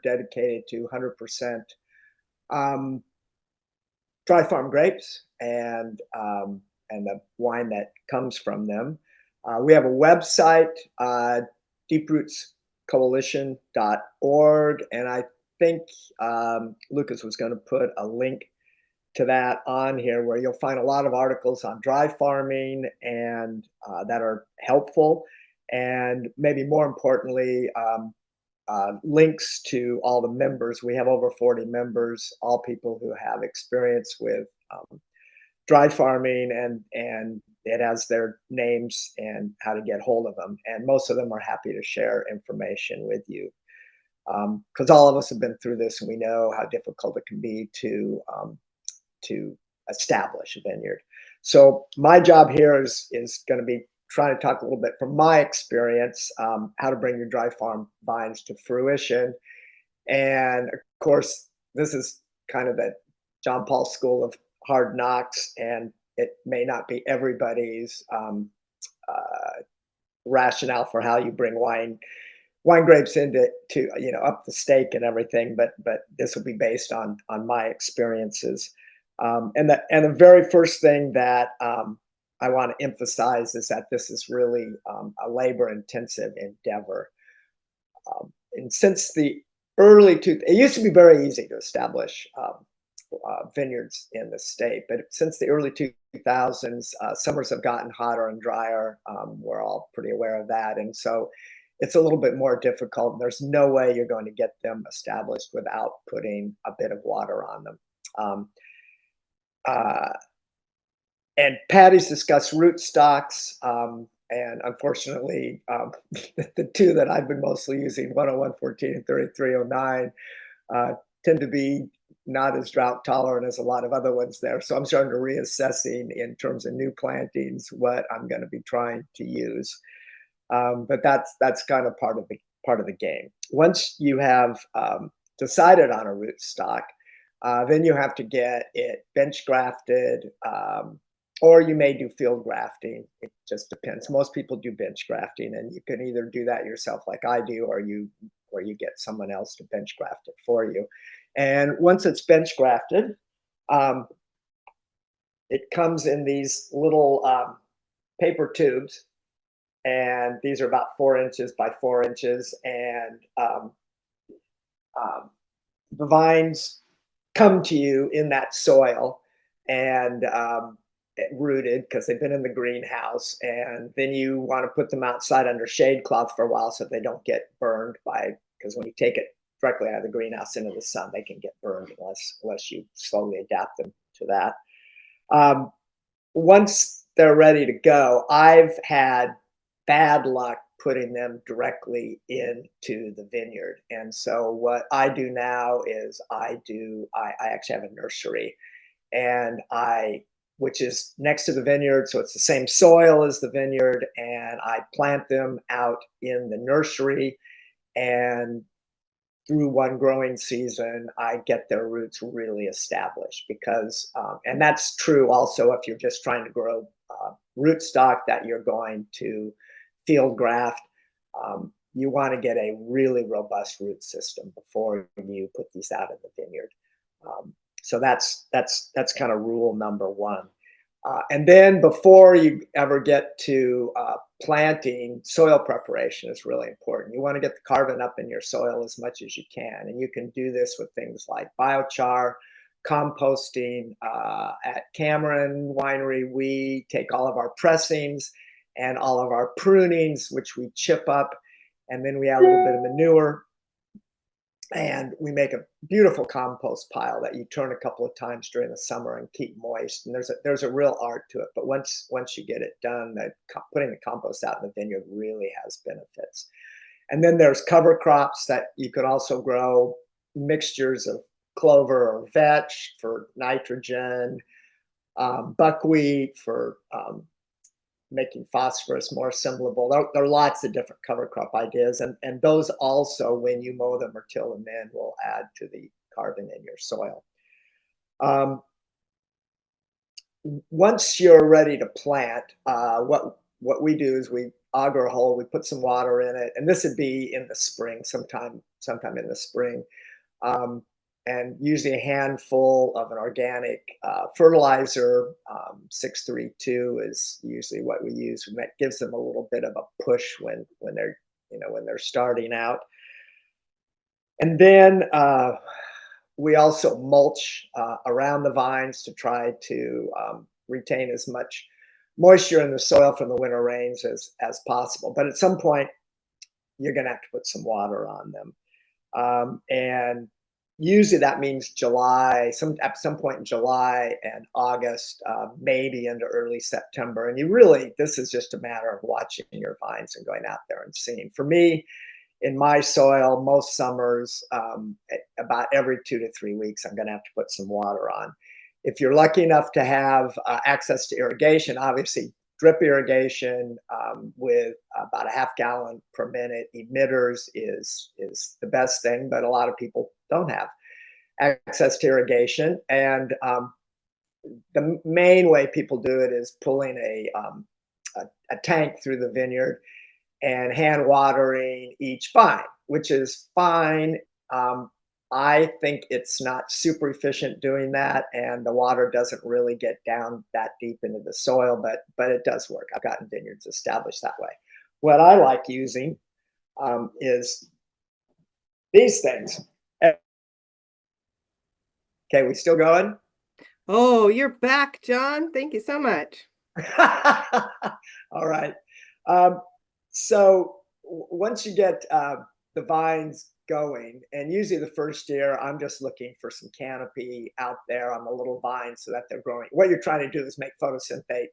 vineyard dedicated to 100% dry farm grapes and the wine that comes from them. We have a website, deeprootscoalition.org, and I think Lucas was going to put a link to that on here, where you'll find a lot of articles on dry farming and that are helpful, and maybe more importantly, links to all the members. We have over 40 members, all people who have experience with dry farming, and it has their names and how to get hold of them. And most of them are happy to share information with you, because all of us have been through this, and we know how difficult it can be to establish a vineyard. So my job here is going to be trying to talk a little bit from my experience, how to bring your dry farm vines to fruition. And of course, this is kind of the John Paul school of hard knocks, and it may not be everybody's rationale for how you bring wine grapes into up the stake and everything, but this will be based on my experiences. And the very first thing that I want to emphasize is that this is really a labor-intensive endeavor. And since the it used to be very easy to establish vineyards in the state, but since the early 2000s, summers have gotten hotter and drier. We're all pretty aware of that, and so it's a little bit more difficult. There's no way you're going to get them established without putting a bit of water on them. And Patty's discussed rootstocks, and unfortunately, the two that I've been mostly using, 10114 and 3309, tend to be not as drought tolerant as a lot of other ones there. So I'm starting to reassessing in terms of new plantings what I'm going to be trying to use. But that's kind of part of the game. Once you have decided on a rootstock, then you have to get it bench grafted, or you may do field grafting. It just depends. Most people do bench grafting, and you can either do that yourself like I do, or you get someone else to bench graft it for you. And once it's bench grafted, it comes in these little paper tubes, and these are about 4 inches by 4 inches, and the vines come to you in that soil and rooted because they've been in the greenhouse, and then you want to put them outside under shade cloth for a while so they don't get burned because when you take it directly out of the greenhouse into the sun, they can get burned unless you slowly adapt them to that. Once they're ready to go, I've had bad luck putting them directly into the vineyard. And so what I do now is I actually have a nursery, and which is next to the vineyard. So it's the same soil as the vineyard, and I plant them out in the nursery, and through one growing season, I get their roots really established because, and that's true also if you're just trying to grow rootstock that you're going to field graft. You want to get a really robust root system before you put these out in the vineyard. So that's kind of rule number one. And then before you ever get to planting, soil preparation is really important. You want to get the carbon up in your soil as much as you can. And you can do this with things like biochar, composting. At Cameron Winery, we take all of our pressings and all of our prunings, which we chip up, and then we add a little bit of manure, and we make a beautiful compost pile that you turn a couple of times during the summer and keep moist. And there's a real art to it. But once you get it done, putting the compost out in the vineyard really has benefits. And then there's cover crops that you could also grow, mixtures of clover or vetch for nitrogen, buckwheat for making phosphorus more assimilable. There are lots of different cover crop ideas, and those also, when you mow them or till them in, will add to the carbon in your soil. Once you're ready to plant, what we do is we auger a hole, we put some water in it, and this would be in the spring, sometime in the spring. Um, and usually a handful of an organic fertilizer. 632 is usually what we use, and that gives them a little bit of a push when they're when they're starting out. And then we also mulch around the vines to try to retain as much moisture in the soil from the winter rains as possible. But at some point, you're going to have to put some water on them. And usually that means July, at some point in July and August, maybe into early September. And this is just a matter of watching your vines and going out there and seeing. For me, in my soil, most summers, about every 2 to 3 weeks, I'm going to have to put some water on. If you're lucky enough to have access to irrigation, obviously drip irrigation with about a half gallon per minute emitters is the best thing, but a lot of people don't have access to irrigation. And the main way people do it is pulling a tank through the vineyard and hand watering each vine, which is fine. I think it's not super efficient doing that, and the water doesn't really get down that deep into the soil, but it does work. I've gotten vineyards established that way. What I like using is these things. Okay, we still going? Oh, you're back, John. Thank you so much. All right. So once you get the vines going, and usually the first year, I'm just looking for some canopy out there on the little vines so that they're growing. What you're trying to do is make photosynthate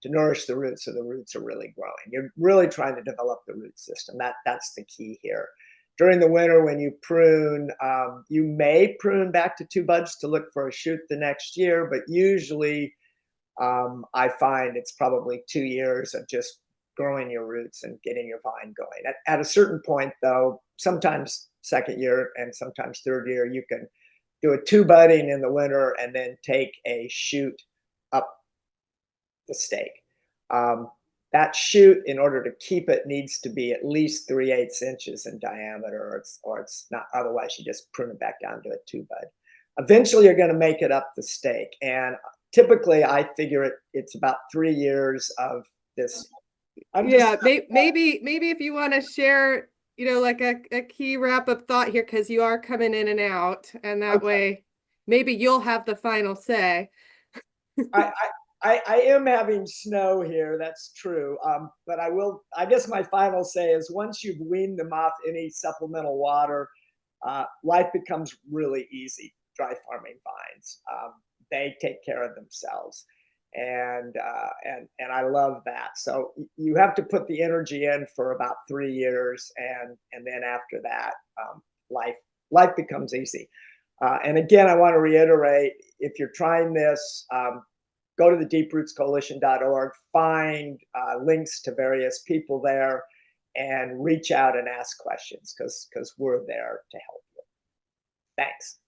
to nourish the roots so the roots are really growing. You're really trying to develop the root system. That's the key here. During the winter, when you prune, you may prune back to 2 buds to look for a shoot the next year, but usually I find it's probably 2 years of just growing your roots and getting your vine going. At a certain point, though, sometimes second year and sometimes third year, you can do a 2 budding in the winter and then take a shoot up the stake. That shoot, in order to keep it, needs to be at least 3/8 inches in diameter, or it's not. Otherwise, you just prune it back down to a 2 bud. Eventually, you're going to make it up the stake, and typically, I figure it's about 3 years of this. Maybe if you want to share, like a key wrap-up thought here, because you are coming in and out, and that way maybe you'll have the final say. I am having snow here, that's true. But I guess my final say is, once you've weaned them off any supplemental water, life becomes really easy. Dry farming vines, they take care of themselves. And I love that. So you have to put the energy in for about 3 years, and then after that, life becomes easy. And again, I want to reiterate, if you're trying this, go to the deeprootscoalition.org, find links to various people there, and reach out and ask questions, because we're there to help you. Thanks.